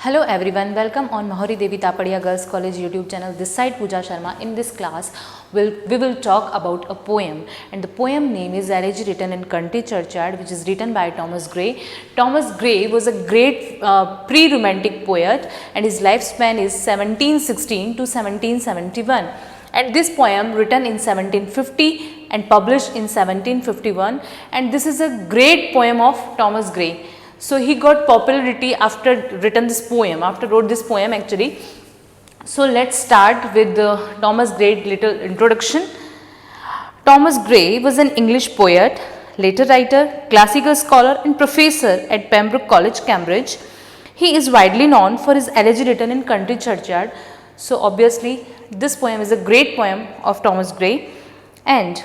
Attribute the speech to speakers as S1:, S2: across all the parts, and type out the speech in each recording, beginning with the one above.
S1: Hello everyone, welcome on Mahori Devi Tapadia Girls College YouTube channel. This side Pooja Sharma. In this class, we will talk about a poem, and the poem name is Elegy written in Country Churchyard, which is written by Thomas Gray. Thomas Gray was a great pre-romantic poet, and his lifespan is 1716 to 1771. And this poem written in 1750 and published in 1751, and this is a great poem of Thomas Gray. So he got popularity after wrote this poem actually. So let's start with Thomas Gray's little introduction. Thomas Gray was an English poet, later writer, classical scholar and professor at Pembroke College, Cambridge. He is widely known for his elegy written in Country Churchyard. So obviously this poem is a great poem of Thomas Gray, and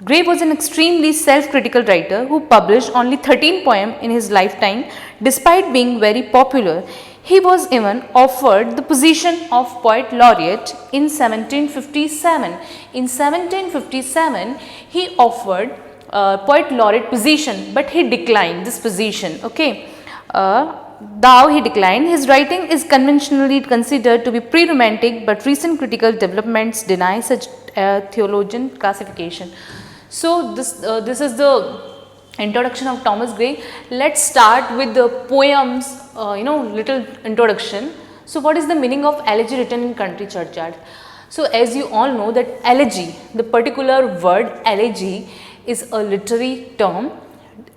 S1: Gray was an extremely self-critical writer who published only 13 poems in his lifetime. Despite being very popular, he was even offered the position of poet laureate in 1757. In 1757, he offered poet laureate position, but he declined this position. Okay. Though he declined, his writing is conventionally considered to be pre-romantic, but recent critical developments deny such theologian classification. So this is the introduction of Thomas Gray. Let's start with the poem's little introduction. So what is the meaning of elegy written in Country Churchyard? So as you all know that elegy, the particular word elegy is a literary term.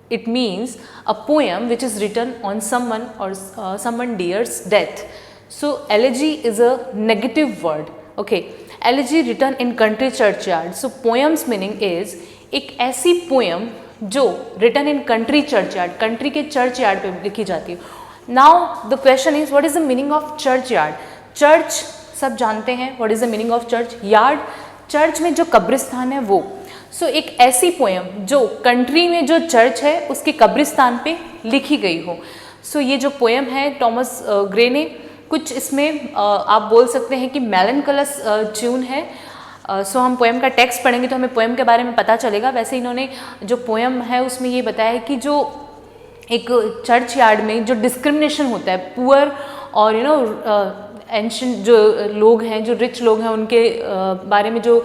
S1: It means a poem which is written on someone or someone dear's death. So elegy is a negative word. Okay. Elegy written in country churchyard. So poems meaning is एक ऐसी poem जो written in country churchyard, country के churchyard पे लिखी जाती है. Now the question is what is the meaning of church yard. Church सब जानते हैं, what is the meaning of church. Yard church में जो कब्रिस्तान है वो. सो एक ऐसी पोएम जो कंट्री में जो चर्च है उसके कब्रिस्तान पे लिखी गई हो. सो ये जो पोएम है टॉमस ग्रे ने, कुछ इसमें आप बोल सकते हैं कि मेलनकलस ट्यून है. सो हम पोएम का टेक्स्ट पढ़ेंगे तो हमें पोएम के बारे में पता चलेगा. वैसे इन्होंने जो पोएम है उसमें ये बताया है कि जो एक चर्च यार्ड में जो डिस्क्रिमिनेशन होता है पुअर और एंशिएंट जो लोग हैं, जो रिच लोग हैं, उनके बारे में जो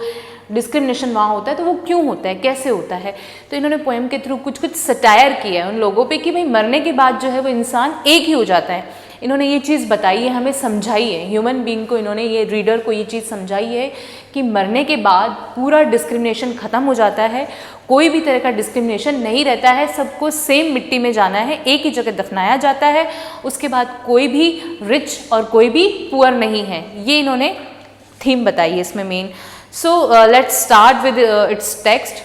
S1: डिस्क्रिमिनेशन वहाँ होता है तो वो क्यों होता है, कैसे होता है. तो इन्होंने पोएम के थ्रू कुछ सटायर किया है उन लोगों पे कि भाई मरने के बाद जो है वो इंसान एक ही हो जाता है. इन्होंने ये चीज़ बताई है, हमें समझाई है, ह्यूमन बीइंग को इन्होंने ये रीडर को ये चीज़ समझाई है कि मरने के बाद पूरा डिस्क्रिमिनेशन ख़त्म हो जाता है, कोई भी तरह का डिस्क्रिमिनेशन नहीं रहता है, सबको सेम मिट्टी में जाना है, एक ही जगह दफनाया जाता है. उसके बाद कोई भी रिच और कोई भी पुअर नहीं है. ये इन्होंने थीम बताई है इसमें main. So let's start with its text.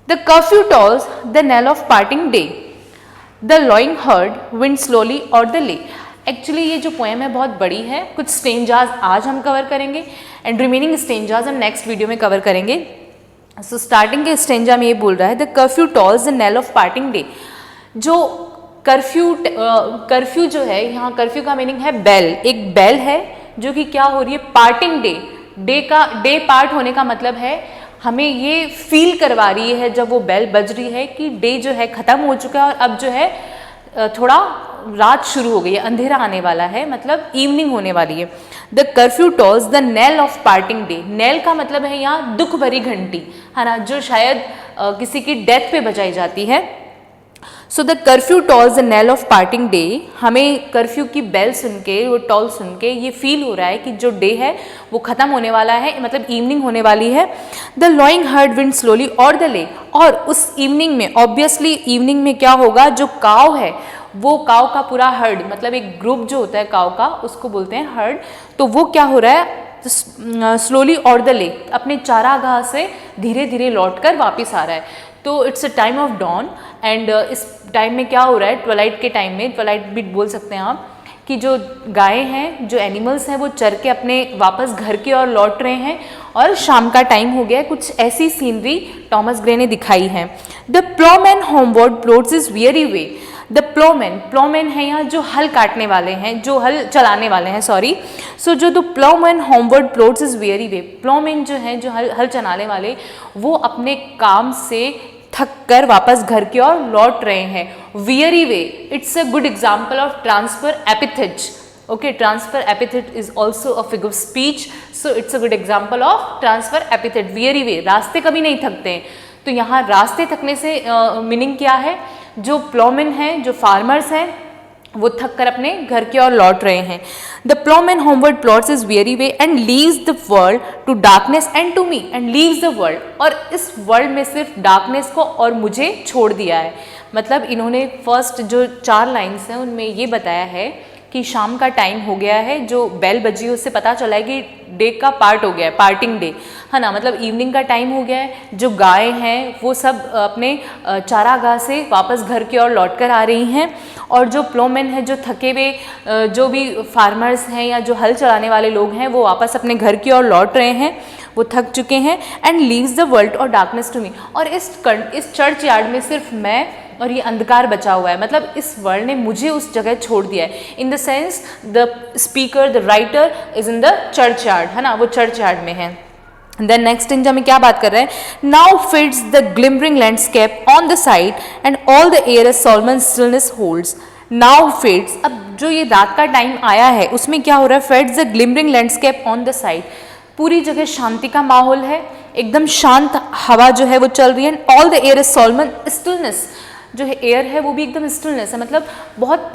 S1: The curfew tolls the knell of parting day, the lowing herd wind slowly o'er the lea. Actually ये जो पोएम है बहुत बड़ी है. कुछ स्टेंजाज आज हम कवर करेंगे एंड रिमेनिंग स्टेंजाज हम नेक्स्ट वीडियो में कवर करेंगे. सो स्टार्टिंग के स्टेंजा में ये बोल रहा है the curfew tolls the knell of parting day. जो कर्फ्यू जो है, यहाँ कर्फ्यू का मीनिंग है बेल. एक बेल है जो कि क्या हो रही है, पार्टिंग डे पार्ट होने का मतलब है हमें ये फील करवा रही है जब वो बेल बज रही है कि डे जो है ख़त्म हो चुका है और अब जो है थोड़ा रात शुरू हो गई है, अंधेरा आने वाला है, मतलब इवनिंग होने वाली है. The curfew tolls the knell of parting day. Knell का मतलब है यहाँ दुख भरी घंटी, है ना, जो शायद किसी की डेथ पे बजाई जाती है. So the curfew tolls the knell of parting day. हमें कर्फ्यू की बेल सुन के, वो टॉल सुन के ये फील हो रहा है कि जो डे है वो ख़त्म होने वाला है, मतलब इवनिंग होने वाली है. The lowing herd wind slowly o'er the ले. और उस इवनिंग में ऑब्वियसली इवनिंग में क्या होगा, जो काव है वो काव का पूरा हर्ड, मतलब एक ग्रुप जो होता है काव का उसको बोलते हैं हर्ड. तो वो क्या हो रहा है, स्लोली और द ले, अपने चारागाह से धीरे धीरे लौट कर वापिस आ रहा है. तो it's a time of dawn and इस टाइम में क्या हो रहा है, ट्वेलाइट के टाइम में, ट्वेलाइट भी बोल सकते हैं आप, कि जो गायें हैं, जो एनिमल्स हैं वो चर के अपने वापस घर की ओर लौट रहे हैं और शाम का टाइम हो गया है. कुछ ऐसी सीनरी टॉमस ग्रे ने दिखाई है. The ploughman homeward plods his weary way. The ploughman है यहाँ जो हल काटने वाले हैं, जो हल चलाने वाले हैं, सॉरी. सो जो the ploughman homeward plods his weary way. Ploughman जो है, जो हल चलाने वाले, वो अपने काम से थक कर वापस घर की ओर लौट रहे हैं. Weary way, it's a good example of transfer epithet. Okay, transfer epithet is also a figure of speech, so it's a good example of transfer epithet. Weary way, रास्ते कभी नहीं थकते हैं, तो यहाँ रास्ते थकने से मीनिंग क्या है, जो प्लॉमेन हैं, जो फार्मर्स हैं, वो थक कर अपने घर की ओर लौट रहे हैं. The ploughman homeward plods his weary way and leaves the world to darkness and to me, and leaves the world, और इस वर्ल्ड में सिर्फ डार्कनेस को और मुझे छोड़ दिया है. मतलब इन्होंने फर्स्ट जो 4 लाइन्स हैं उनमें ये बताया है कि शाम का टाइम हो गया है, जो बेल बजी है उससे पता चला है कि डे का पार्ट हो गया है, पार्टिंग डे है ना, मतलब इवनिंग का टाइम हो गया है. जो गाय हैं वो सब अपने चारागाह से वापस घर की ओर लौट कर आ रही हैं, और जो प्लोमेन है, जो थके हुए जो भी फार्मर्स हैं या जो हल चलाने वाले लोग हैं, वो वापस अपने घर की ओर लौट रहे हैं, वो थक चुके हैं. एंड लीव्स द वर्ल्ड और डार्कनेस टू मी, और इस चर्च यार्ड में सिर्फ मैं और ये अंधकार बचा हुआ है, मतलब इस वर्ल्ड ने मुझे उस जगह छोड़ दिया है. इन the sense the speaker, the writer is in the church yard, है ना, वो चर्च यार्ड में है. देन नेक्स्ट इंजा में क्या बात कर रहे हैं, now fits the glimmering landscape on the side and all the air Solomon stillness holds. Now fades, अब जो ये रात का टाइम आया है उसमें क्या हो रहा है, fades the glimmering landscape on the side, पूरी जगह शांति का माहौल है, एकदम शांत हवा जो है वो चल रही है. And all the air Solomon stillness, जो है एयर है वो भी एकदम स्टिलनेस है, मतलब बहुत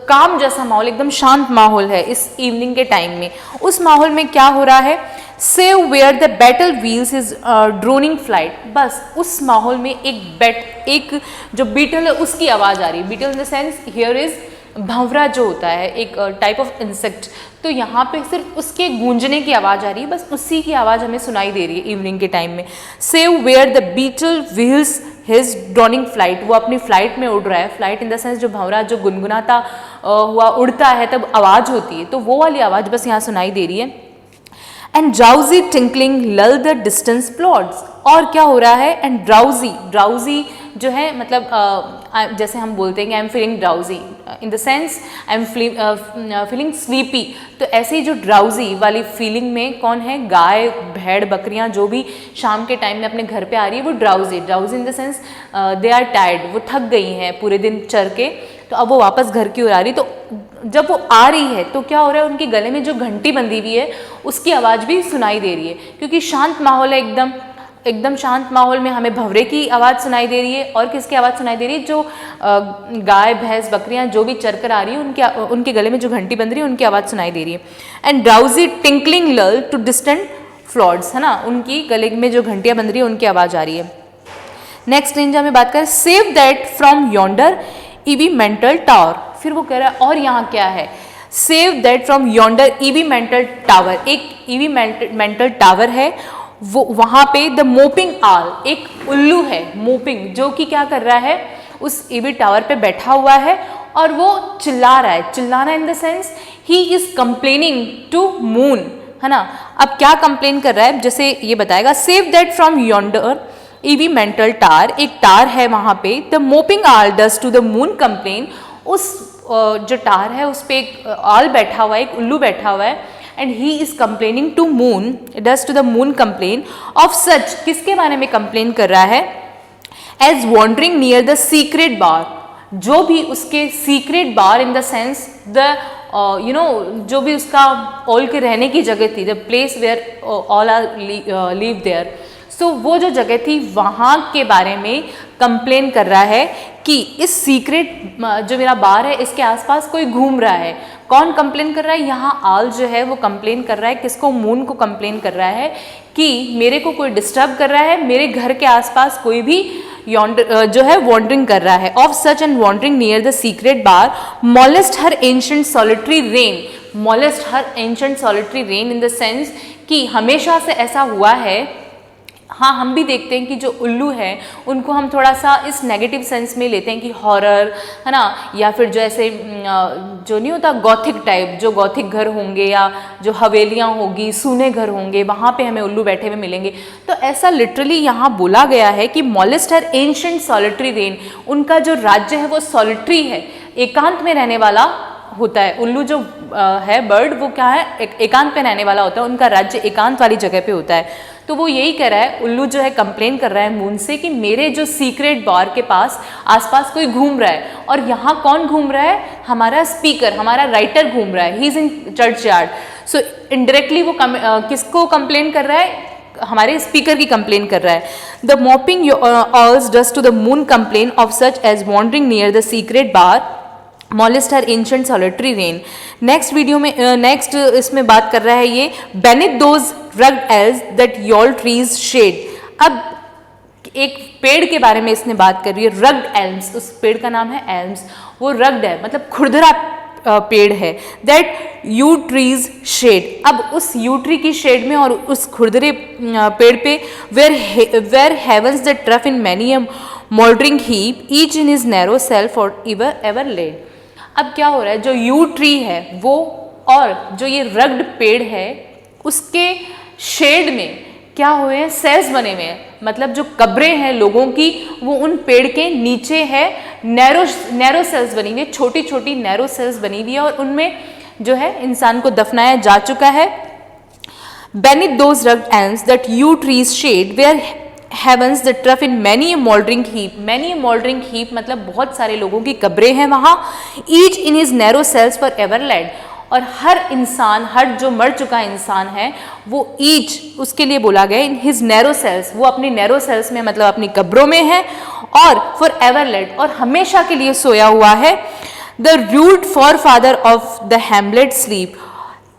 S1: काम जैसा माहौल, एकदम शांत माहौल है इस इवनिंग के टाइम में. उस माहौल में क्या हो रहा है, save where the beetle wheels is droning flight, बस उस माहौल में एक जो बीटल है उसकी आवाज़ आ रही है. Beetle in the sense here is भंवरा जो होता है, एक टाइप ऑफ इंसेक्ट, तो यहाँ पे सिर्फ उसके गूंजने की आवाज़ आ रही है, बस उसी की आवाज़ हमें सुनाई दे रही है इवनिंग के टाइम में. Save where the beetle wheels his droning flight, वो अपनी फ्लाइट में उड़ रहा है. फ्लाइट इन द सेंस जो भंवरा जो गुनगुनाता हुआ उड़ता है तब आवाज़ होती है, तो वो वाली आवाज़ बस यहाँ सुनाई दे रही है. एंड ड्राउजी टिंकलिंग लल द डिस्टेंस प्लॉट्स, और क्या हो रहा है, एंड ड्राउजी जो है मतलब जैसे हम बोलते हैं कि I am feeling drowsy, in the sense I am feeling sleepy, तो ऐसे ही जो ड्राउजी वाली फीलिंग में कौन है, गाय भेड़ बकरियां जो भी शाम के टाइम में अपने घर पे आ रही है वो drowsy in the sense they are tired, वो थक गई हैं पूरे दिन चर के, तो अब वो वापस घर की ओर आ रही. तो जब वो आ रही है तो क्या हो रहा है, उनके गले में जो घंटी बंधी हुई है उसकी आवाज़ भी सुनाई दे रही है, क्योंकि शांत माहौल है, एकदम शांत माहौल में हमें भंवरे की आवाज़ सुनाई दे रही है. और किसकी आवाज़ सुनाई दे रही है, जो गाय भैंस बकरियां जो भी चर कर आ रही है उनके गले में जो घंटी बंध रही है उनकी आवाज़ सुनाई दे रही है. एंड ड्राउजी टिंकलिंग लल टू डिस्टेंट फ्लॉड्स, है ना, उनकी गले में जो घंटियाँ बंध रही है उनकी आवाज़ आ रही है. नेक्स्ट रेंज में बात करें, save that from yonder ivy mental tower, फिर वो कह रहा है और यहाँ क्या है, save that from yonder ivy mental tower, एक ईवी मेंटल टावर है, वो वहाँ पे द मोपिंग आल, एक उल्लू है मोपिंग, जो कि क्या कर रहा है, उस ईवी टावर पे बैठा हुआ है और वो चिल्ला रहा है. चिल्लाना in the sense he is complaining to moon, है ना. अब क्या कंप्लेन कर रहा है, जैसे ये बताएगा, save that from yonder ivy mantled tower, एक टार है वहाँ पे, the moping owl does to the moon complain, उस जो टार है उस पर एक आल बैठा हुआ है, एक उल्लू बैठा हुआ है, and he is complaining to moon, does to the moon complain of such, किसके बारे में कंप्लेन कर रहा है, as wandering near the secret bower, जो भी उसके secret bower in the sense the जो भी उसका ऑल के रहने की जगह थी, the place where owl are live there, so वो जो जगह थी वहाँ के बारे में कंप्लेन कर रहा है कि इस सीक्रेट जो मेरा बार है इसके आसपास कोई घूम रहा है. कौन कंप्लेन कर रहा है, यहाँ आल जो है वो कंप्लेन कर रहा है, किसको, मून को कंप्लेन कर रहा है कि मेरे को कोई डिस्टर्ब कर रहा है, मेरे घर के आसपास कोई भी जो है वॉन्डरिंग कर रहा है. Of such and wandering near the secret bower molest her ancient solitary reign, molest her ancient solitary reign in the sense कि हमेशा से ऐसा हुआ है. हाँ, हम भी देखते हैं कि जो उल्लू है उनको हम थोड़ा सा इस नेगेटिव सेंस में लेते हैं कि हॉरर, है ना, या फिर जो ऐसे जो नहीं होता गॉथिक टाइप, जो गॉथिक घर होंगे या जो हवेलियाँ होगी, सूने घर होंगे, वहाँ पे हमें उल्लू बैठे हुए मिलेंगे. तो ऐसा लिटरली यहाँ बोला गया है कि molest her ancient solitary rain, उनका जो राज्य है वो सॉलिटरी है, एकांत में रहने वाला होता है, उल्लू जो है बर्ड वो क्या है, एकांत पे रहने वाला होता है, उनका राज्य एकांत वाली जगह पे होता है। तो वो यही कह रहा है, उल्लू जो है कंप्लेन कर रहा है मून से कि मेरे जो सीक्रेट बार के पास आसपास कोई घूम रहा है, और यहाँ कौन घूम रहा है, हमारा स्पीकर, हमारा राइटर घूम रहा है, he is in church yard. So indirectly वो किसको कंप्लेन कर रहा है, हमारे स्पीकर की कंप्लेन कर रहा है। The moping owls does to the moon complain of such as wandering near the secret bower molest her ancient solitary reign. Next video में नेक्स्ट इसमें बात कर रहा है ये, beneath those rugged elms that yew trees shade. अब एक पेड़ के बारे में इसने बात कर रही है, रग्ड एल्म्स, उस पेड़ का नाम है एल्म्स, वो रग्ड है मतलब खुरदरा पेड़ है, दैट यू ट्रीज शेड। अब उस यू ट्री की शेड में और उस खुरदरे पेड़ पे where heaves the turf in many a mouldering heap each in his narrow cell for ever laid. अब क्या हो रहा है, जो यू ट्री है वो और जो ये रग्ड पेड़ है उसके शेड में क्या हुए हैं, सेल्स बने हुए हैं, मतलब जो कब्रें हैं लोगों की वो उन पेड़ के नीचे है, नैरो सेल्स बनी हुई है, छोटी छोटी नैरो सेल्स बनी हुई है, और उनमें जो है इंसान को दफनाया जा चुका है। Beneath those rugged elms that yew trees shade where heaves the turf in many mouldering heap. Many mouldering heap मतलब बहुत सारे लोगों की कब्रें हैं वहाँ, each in his narrow cells for ever laid. और हर इंसान, हर जो मर चुका इंसान है वो ईच उसके लिए बोला गया इन हिज नैरो सेल्स, वो अपनी नैरो सेल्स में मतलब अपनी कब्रों में है, और फॉर एवर लेड, और हमेशा के लिए सोया हुआ है। The rude forefathers of the hamlet sleep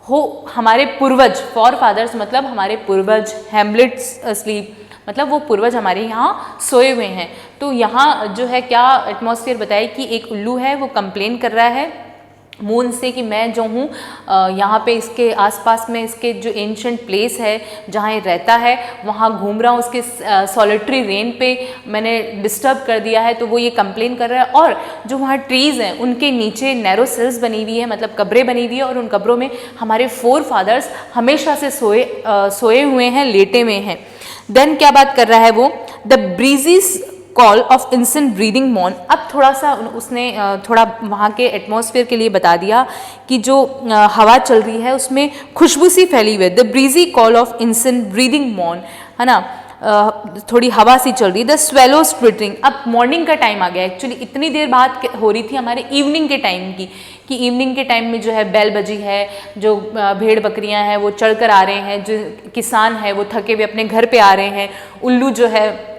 S1: हो, हमारे पूर्वज, फॉर फादर्स मतलब हमारे पूर्वज, हैमलेट स्लीप मतलब वो पूर्वज हमारे यहाँ सोए हुए हैं। तो यहाँ जो है क्या एटमॉस्फेयर बताए कि एक उल्लू है वो कंप्लेन कर रहा है मून से कि मैं जो हूँ यहाँ पे इसके आसपास में इसके जो एंशंट प्लेस है जहाँ ये रहता है वहाँ घूम रहा हूँ, उसके सॉलिटरी रेन पे मैंने डिस्टर्ब कर दिया है, तो वो ये कंप्लेन कर रहा है। और जो वहाँ ट्रीज़ हैं उनके नीचे नैरो सेल्स बनी हुई है, मतलब कब्रें बनी हुई है, और उन कब्रों में हमारे फोर फादर्स हमेशा से सोए हुए हैं, लेटे हुए हैं। देन क्या बात कर रहा है वो, the breezy call of incense breathing मॉन। अब थोड़ा सा उसने थोड़ा वहाँ के एटमॉस्फेयर के लिए बता दिया कि जो हवा चल रही है उसमें खुशबू सी फैली हुई है। The breezy call of incense breathing मॉन, है ना, थोड़ी हवा सी चल रही है। द स्वेलोज ट्विटरिंग, अब मॉर्निंग का टाइम आ गया, एक्चुअली इतनी देर बात हो रही थी हमारे इवनिंग के टाइम की, कि इवनिंग के टाइम में जो है बैल बजी है, जो भेड़ बकरियां हैं वो चढ़ कर आ रहे हैं, जो किसान है वो थके हुए अपने घर पे आ रहे हैं। उल्लू जो है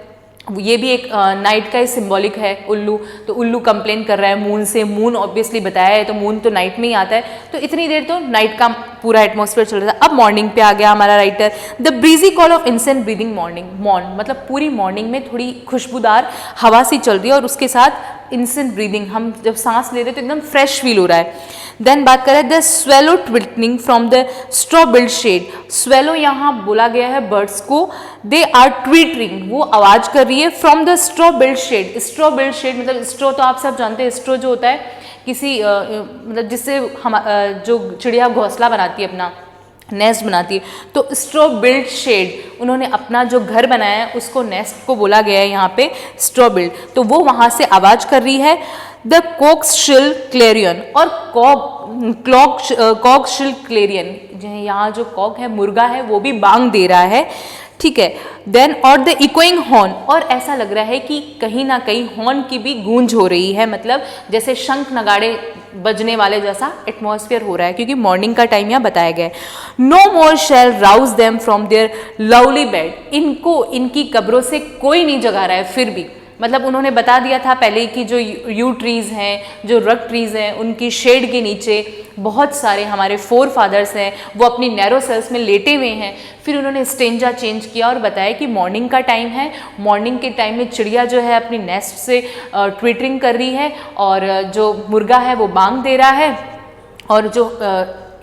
S1: ये भी एक नाइट का ही सिंबॉलिक है उल्लू, तो उल्लू कंप्लेन कर रहा है मून से, मून ऑब्वियसली बताया है तो मून तो नाइट में ही आता है, तो इतनी देर तो नाइट का पूरा एटमॉस्फेयर चल रहा था। अब मॉर्निंग पे आ गया हमारा writer, the breezy call of incense breathing morning morn, मतलब पूरी मॉर्निंग में थोड़ी खुशबूदार हवा सी चल रही है और उसके साथ इंसेंट ब्रीदिंग, हम जब सांस ले रहे तो एकदम फ्रेश फील हो रहा है। देन बात करें the swallow twittering from the straw built shed, swallow यहाँ बोला गया है बर्ड्स को, दे आर ट्विटरिंग, वो आवाज कर रही है, from the straw built shed. Straw built shed मतलब स्ट्रॉ तो आप सब जानते हैं, स्ट्रॉ जो होता है किसी मतलब जिससे हम जो चिड़िया घोंसला बनाती है, अपना नेस्ट बनाती है, तो स्ट्रॉ बिल्ड शेड, उन्होंने अपना जो घर बनाया है उसको नेस्ट को बोला गया है यहाँ पे स्ट्रॉ बिल्ड, तो वो वहाँ से आवाज़ कर रही है। द कॉक्सशिल क्लेरियन, और कॉक्सशिल क्लेरियन, यहाँ जो कॉक है मुर्गा है वो भी बांग दे रहा है, ठीक है। देन और द इकोइंग हॉर्न, और ऐसा लग रहा है कि कहीं ना कहीं हॉर्न की भी गूंज हो रही है, मतलब जैसे शंख नगाड़े बजने वाले जैसा एटमॉस्फेयर हो रहा है, क्योंकि मॉर्निंग का टाइम यहाँ बताया गया है। No more shall rouse them from their lovely bed, इनको इनकी कब्रों से कोई नहीं जगा रहा है फिर भी, मतलब उन्होंने बता दिया था पहले कि जो यू ट्रीज़ हैं, जो रग ट्रीज़ हैं, उनकी शेड के नीचे बहुत सारे हमारे फोर फादर्स हैं, वो अपनी नैरो सेल्स में लेटे हुए हैं। फिर उन्होंने स्टेंजा चेंज किया और बताया कि मॉर्निंग का टाइम है, मॉर्निंग के टाइम में चिड़िया जो है अपनी नेस्ट से ट्विटरिंग कर रही है, और जो मुर्गा है वो बांग दे रहा है, और जो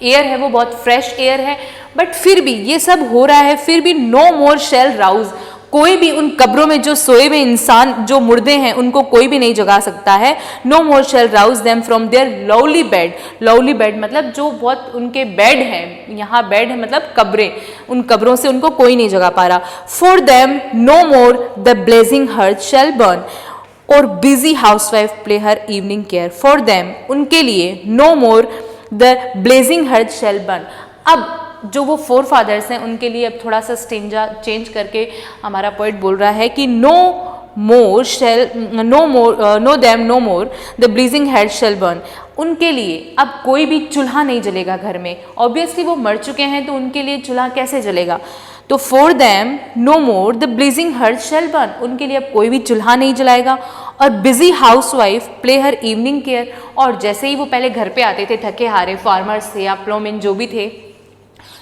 S1: एयर है वो बहुत फ्रेश एयर है। बट फिर भी ये सब हो रहा है, फिर भी नो मोर शेल राउज, कोई भी उन कब्रों में जो सोए हुए इंसान, जो मुर्दे हैं, उनको कोई भी नहीं जगा सकता है। No more shall rouse them from their lovely bed, lovely bed मतलब जो बहुत उनके बेड हैं, यहाँ बेड है मतलब कब्रें, उन कब्रों से उनको कोई नहीं जगा पा रहा। For them no more the blazing hearth shall burn, or busy housewife ply her evening care for them, उनके लिए no more the blazing hearth shall burn. अब जो वो फोर फादर्स हैं उनके लिए अब थोड़ा सा स्टेंजा चेंज करके हमारा पोइट बोल रहा है कि no them no more the blazing hearth shall burn. उनके लिए अब कोई भी चूल्हा नहीं जलेगा घर में। ऑब्वियसली वो मर चुके हैं तो उनके लिए चूल्हा कैसे जलेगा, तो for them no more the blazing hearth shall burn, उनके लिए अब कोई भी चूल्हा नहीं जलाएगा। और busy housewife ply her evening care, और जैसे ही वो पहले घर पे आते थे थके हारे, फार्मर्स थे या प्लोमेन जो भी थे,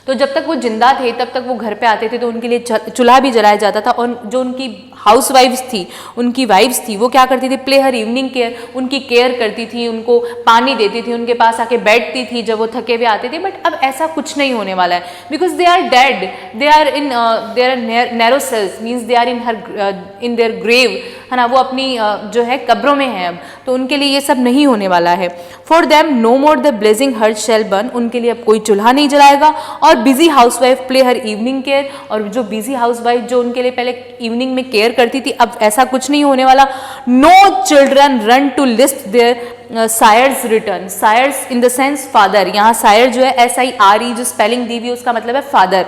S1: तो जब तक वो जिंदा थे तब तक वो घर पे आते थे तो उनके लिए चूल्हा भी जलाया जाता था। और जो उनकी हाउस वाइफ्स थी, उनकी वाइफ्स थी, वो क्या करती थी, प्ले हर इवनिंग केयर, उनकी केयर करती थी, उनको पानी देती थी, उनके पास आके बैठती थी जब वो थके हुए आते थे। बट अब ऐसा कुछ नहीं होने वाला है, because they are dead, they are narrow cells, means they are in their grave, है ना, वो अपनी जो है कब्रों में है अब, तो उनके लिए ये सब नहीं होने वाला है। For them no more the blazing hearth shall burn, उनके लिए अब कोई चूल्हा नहीं जलाएगा। और busy housewife ply her evening care, और जो बिजी हाउसवाइफ जो उनके लिए पहले इवनिंग में केयर करती थी, अब ऐसा कुछ नहीं होने वाला। No children run to lisp their sires return, sires in the sense father, यहाँ सायर जो है SIRE जो स्पेलिंग दी हुई है उसका मतलब है फादर।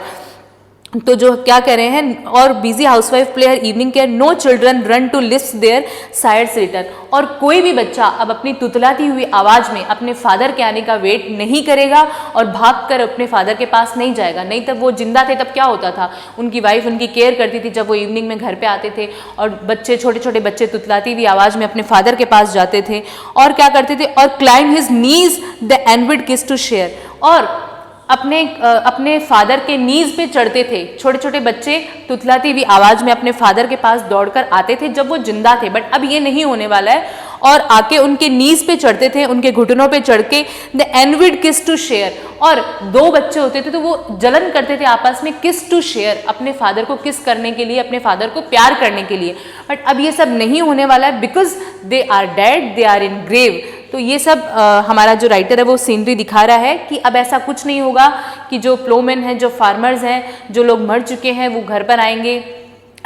S1: तो जो क्या कह रहे हैं, और busy housewife ply her evening care, no children run to lisp their sires return, और कोई भी बच्चा अब अपनी तुतलाती हुई आवाज़ में अपने फादर के आने का वेट नहीं करेगा और भागकर अपने फादर के पास नहीं जाएगा। नहीं तब वो जिंदा थे तब क्या होता था, उनकी वाइफ उनकी केयर करती थी जब वो इवनिंग में घर पे आते थे, और बच्चे छोटे छोटे बच्चे तुतलाती हुई आवाज़ में अपने फादर के पास जाते थे और क्या करते थे, और क्लाइम हिज नीज द एनविड किस टू शेयर, और अपने फादर के नीज पे चढ़ते थे। छोटे छोटे बच्चे तुतलाती हुई आवाज में अपने फादर के पास दौड़कर आते थे जब वो जिंदा थे, बट अब ये नहीं होने वाला है, और आके उनके नीज पे चढ़ते थे, उनके घुटनों पे चढ़ के द एनविड किस टू शेयर, और दो बच्चे होते थे तो वो जलन करते थे आपस में, किस टू शेयर, अपने फादर को किस करने के लिए, अपने फादर को प्यार करने के लिए। बट अब ये सब नहीं होने वाला है, because they are dead, they are in grave. तो ये सब हमारा जो राइटर है वो सीनरी दिखा रहा है कि अब ऐसा कुछ नहीं होगा कि जो प्लोमेन हैं, जो फार्मर्स हैं, जो लोग मर चुके हैं वो घर पर आएंगे।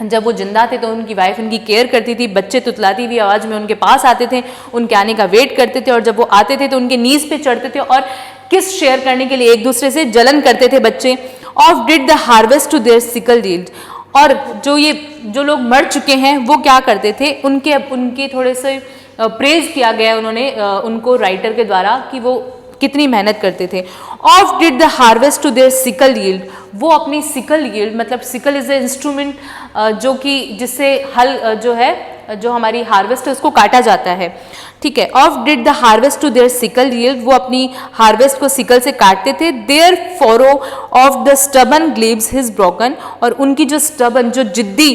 S1: जब वो जिंदा थे तो उनकी वाइफ उनकी केयर करती थी, बच्चे तुतलाती हुई आवाज़ में उनके पास आते थे, उनके आने का वेट करते थे, और जब वो आते थे तो उनके नीज पे चढ़ते थे और किस शेयर करने के लिए एक दूसरे से जलन करते थे बच्चे। Oft did the harvest to their sickle yield, और जो लोग मर चुके हैं वो क्या करते थे, उनके थोड़े से प्रेज किया गया उन्होंने उनको राइटर के द्वारा कि वो कितनी मेहनत करते थे। Oft did the harvest to their sickle yield, वो अपनी सिकल यील्ड, मतलब सिकल इज ए इंस्ट्रूमेंट जो कि जिससे हल जो है, जो हमारी हार्वेस्ट है उसको काटा जाता है, ठीक है। Oft did the harvest to their sickle yield, वो अपनी हार्वेस्ट को सिकल से काटते थे। Their furrow oft the stubborn glebe has broke, और उनकी जो स्टबन, जो जिद्दी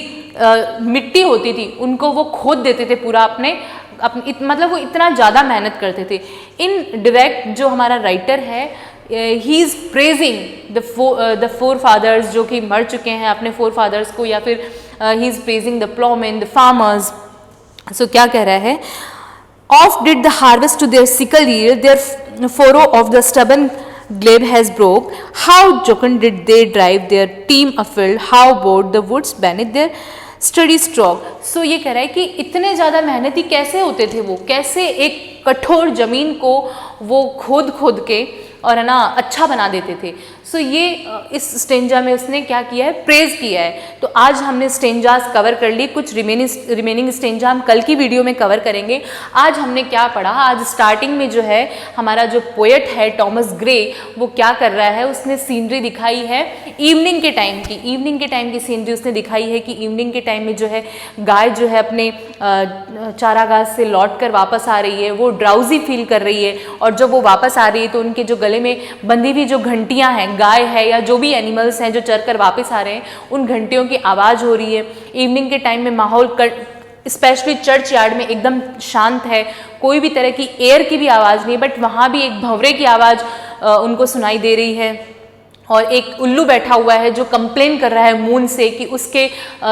S1: मिट्टी होती थी उनको वो खोद देते थे पूरा अपने मतलब वो इतना ज़्यादा मेहनत करते थे। इन डायरेक्ट जो हमारा राइटर है, he is praising the forefathers जो कि मर चुके हैं, अपने फोर फादर्स को, या फिर he is praising the ploughmen, the farmers. So क्या कह रहा है, oft did the harvest to their sickle yield, their furrow oft the stubborn glebe has broke, how jocund did they drive their team afield, how bored the woods beneath their sturdy stroke. So ये कह रहा है कि इतने ज़्यादा मेहनती कैसे होते थे वो, कैसे एक कठोर ज़मीन को वो खोद के और है ना अच्छा बना देते थे। सो ये इस स्टेंजा में उसने क्या किया है, प्रेज किया है। तो आज हमने स्टेंजास कवर कर ली, कुछ रिमेनिंग स्टेंजा हम कल की वीडियो में कवर करेंगे। आज हमने क्या पढ़ा, आज स्टार्टिंग में जो है हमारा जो पोएट है टॉमस ग्रे, वो क्या कर रहा है, उसने सीनरी दिखाई है इवनिंग के टाइम की सीनरी उसने दिखाई है कि इवनिंग के टाइम में जो है गाय जो है अपने चारागाह से लौट कर वापस आ रही है, वो ड्राउजी फील कर रही है, और जब वो वापस आ रही है तो उनके जो गले में बंधी हुई जो घंटियां हैं, गाय है या जो भी एनिमल्स हैं जो चर कर वापस आ रहे हैं, उन घंटियों की आवाज़ हो रही है। इवनिंग के टाइम में माहौल स्पेशली चर्च यार्ड में एकदम शांत है, कोई भी तरह की एयर की भी आवाज़ नहीं, बट वहाँ भी एक भंवरे की आवाज़ उनको सुनाई दे रही है। और एक उल्लू बैठा हुआ है जो कंप्लेन कर रहा है मून से कि उसके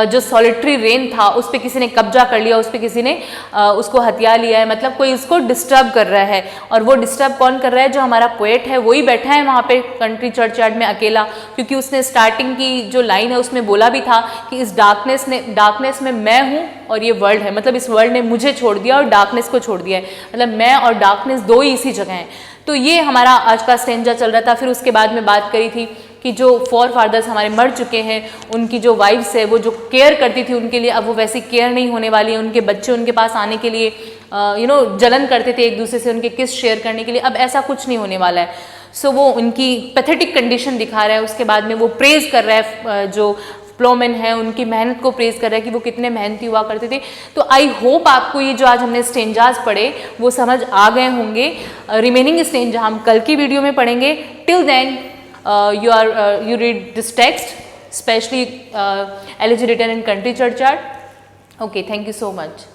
S1: जो सॉलिटरी रेन था उस पर किसी ने कब्जा कर लिया, उस पर किसी ने उसको हथिया लिया है, मतलब कोई उसको डिस्टर्ब कर रहा है। और वो डिस्टर्ब कौन कर रहा है? जो हमारा पोएट है वही बैठा है वहाँ पे कंट्री चर्चयार्ड में अकेला, क्योंकि उसने स्टार्टिंग की जो लाइन है उसमें बोला भी था कि इस डार्कनेस में मैं हूँ और ये वर्ल्ड है, मतलब इस वर्ल्ड ने मुझे छोड़ दिया और डार्कनेस को छोड़ दिया है, मतलब मैं और डार्कनेस दो ही इसी जगह हैं। तो ये हमारा आज का स्टेंजा चल रहा था। फिर उसके बाद में बात करी थी कि जो फॉर फादर्स हमारे मर चुके हैं, उनकी जो वाइफ्स है वो जो केयर करती थी उनके लिए, अब वो वैसी केयर नहीं होने वाली है। उनके बच्चे उनके पास आने के लिए जलन करते थे एक दूसरे से, उनके किस शेयर करने के लिए, अब ऐसा कुछ नहीं होने वाला है। सो वो उनकी पैथेटिक कंडीशन दिखा रहा है। उसके बाद में वो प्रेज कर रहा है जो प्लोमेन है, उनकी मेहनत को प्रेज कर रहा है कि वो कितने मेहनती हुआ करते थे। तो आई होप आपको ये जो आज हमने स्टेंजास पढ़े वो समझ आ गए होंगे। रिमेनिंग स्टेंजा हम कल की वीडियो में पढ़ेंगे। Till then you read this text, especially elegy written in country churchyard. Okay, thank you so much.